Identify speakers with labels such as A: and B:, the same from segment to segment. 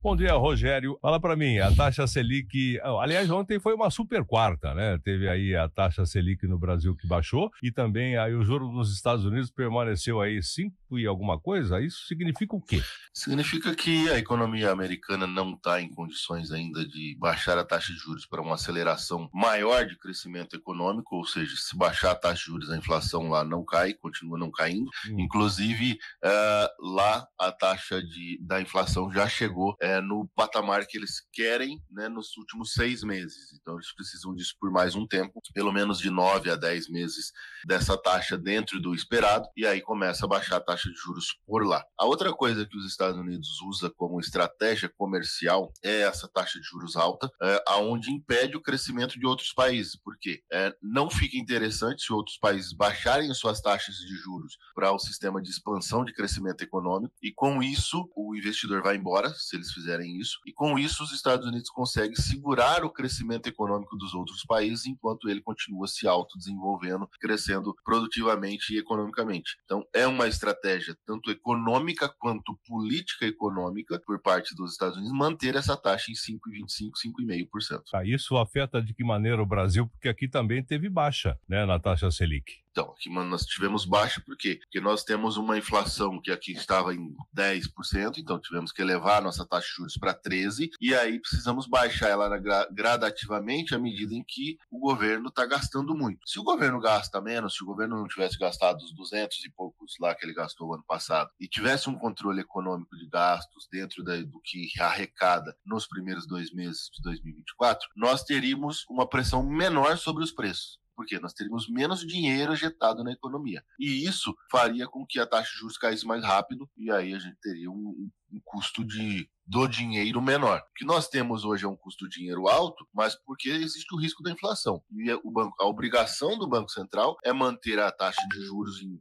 A: Bom dia, Rogério. Fala para mim, a taxa Selic, aliás, ontem foi uma super quarta, né? Teve aí a taxa Selic no Brasil que baixou e também aí o juro nos Estados Unidos permaneceu aí 5 e alguma coisa. Isso significa o quê?
B: Significa que a economia americana não está em condições ainda de baixar a taxa de juros para uma aceleração maior de crescimento econômico, ou seja, se baixar a taxa de juros, a inflação lá não cai, continua não caindo. Inclusive, lá a taxa da inflação já chegou no patamar que eles querem, né, nos últimos 6 meses. Então, eles precisam disso por mais um tempo, pelo menos de 9 a 10 meses dessa taxa dentro do esperado, e aí começa a baixar a taxa de juros por lá. A outra coisa que os Estados Unidos usa como estratégia comercial é essa taxa de juros alta, aonde impede o crescimento de outros países. Por quê? Não fica interessante se outros países baixarem suas taxas de juros para o sistema de expansão de crescimento econômico, e com isso o investidor vai embora, se eles fizerem isso, e com isso os Estados Unidos conseguem segurar o crescimento econômico dos outros países enquanto ele continua se autodesenvolvendo, crescendo produtivamente e economicamente. Então é uma estratégia tanto econômica quanto política econômica por parte dos Estados Unidos manter essa taxa em 5,25%, 5,5%.
A: Isso afeta de que maneira o Brasil? Porque aqui também teve baixa, né, na taxa Selic.
B: Então, aqui nós tivemos baixa, por quê? Porque nós temos uma inflação que aqui estava em 10%, então tivemos que elevar a nossa taxa de juros para 13%, e aí precisamos baixar ela gradativamente à medida em que o governo está gastando muito. Se o governo gasta menos, se o governo não tivesse gastado os 200 e poucos lá que ele gastou ano passado, e tivesse um controle econômico de gastos dentro do que arrecada nos primeiros 2 meses de 2024, nós teríamos uma pressão menor sobre os preços. Porque nós teríamos menos dinheiro injetado na economia. E isso faria com que a taxa de juros caísse mais rápido, e aí a gente teria um custo do dinheiro menor. O que nós temos hoje é um custo de dinheiro alto, mas porque existe o risco da inflação. E a obrigação do Banco Central é manter a taxa de juros em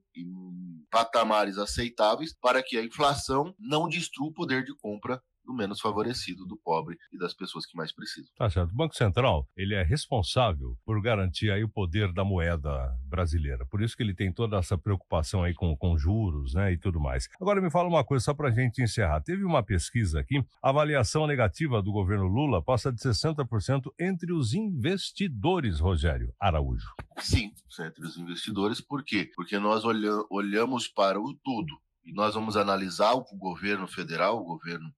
B: patamares aceitáveis para que a inflação não destrua o poder de compra do menos favorecido, do pobre e das pessoas que mais precisam.
A: Tá certo. O Banco Central, ele é responsável por garantir aí o poder da moeda brasileira. Por isso que ele tem toda essa preocupação aí com juros, né, e tudo mais. Agora me fala uma coisa só pra gente encerrar. Teve uma pesquisa aqui, a avaliação negativa do governo Lula passa de 60% entre os investidores, Rogério Araújo.
B: Sim, entre os investidores. Por quê? Porque nós olhamos para o todo. E nós vamos analisar o governo federal, o governo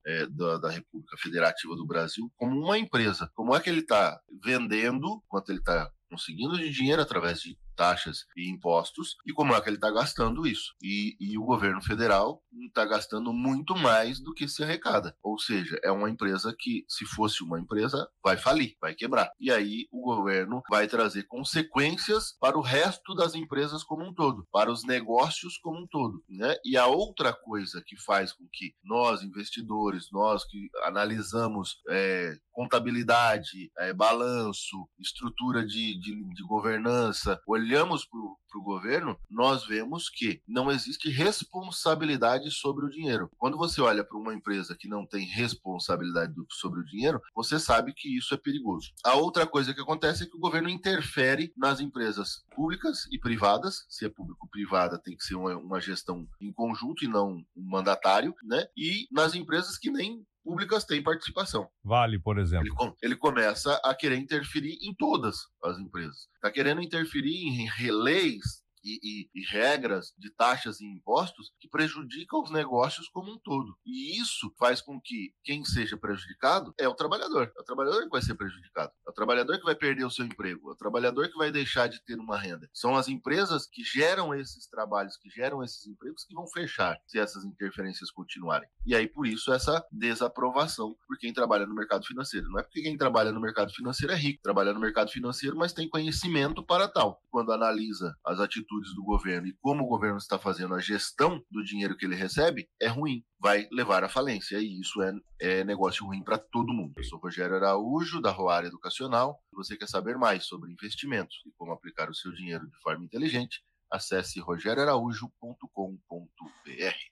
B: da República Federativa do Brasil, como uma empresa. Como é que ele está vendendo, quanto ele está conseguindo de dinheiro através de taxas e impostos, e como é que ele está gastando isso. E o governo federal está gastando muito mais do que se arrecada. Ou seja, é uma empresa que, se fosse uma empresa, vai falir, vai quebrar. E aí o governo vai trazer consequências para o resto das empresas como um todo, para os negócios como um todo, né? E a outra coisa que faz com que nós, investidores, nós que analisamos contabilidade, balanço, estrutura de governança, olhamos para o governo, nós vemos que não existe responsabilidade sobre o dinheiro. Quando você olha para uma empresa que não tem responsabilidade sobre o dinheiro, você sabe que isso é perigoso. A outra coisa que acontece é que o governo interfere nas empresas públicas e privadas. Se é público-privada, tem que ser uma gestão em conjunto e não um mandatário, né? E nas empresas que nem públicas têm participação.
A: Vale, por exemplo.
B: Ele começa a querer interferir em todas as empresas. Está querendo interferir em leis e regras de taxas e impostos que prejudicam os negócios como um todo. E isso faz com que quem seja prejudicado é o trabalhador. É o trabalhador que vai ser prejudicado. É o trabalhador que vai perder o seu emprego. É o trabalhador que vai deixar de ter uma renda. São as empresas que geram esses trabalhos, que geram esses empregos, que vão fechar se essas interferências continuarem. E aí, por isso, essa desaprovação por quem trabalha no mercado financeiro. Não é porque quem trabalha no mercado financeiro é rico. Trabalha no mercado financeiro, mas tem conhecimento para tal. Quando analisa as atitudes do governo e como o governo está fazendo a gestão do dinheiro que ele recebe, é ruim, vai levar à falência, e isso é negócio ruim para todo mundo. Eu sou Rogério Araújo, da Roara Educacional. Se você quer saber mais sobre investimentos e como aplicar o seu dinheiro de forma inteligente, acesse rogerioaraújo.com.br.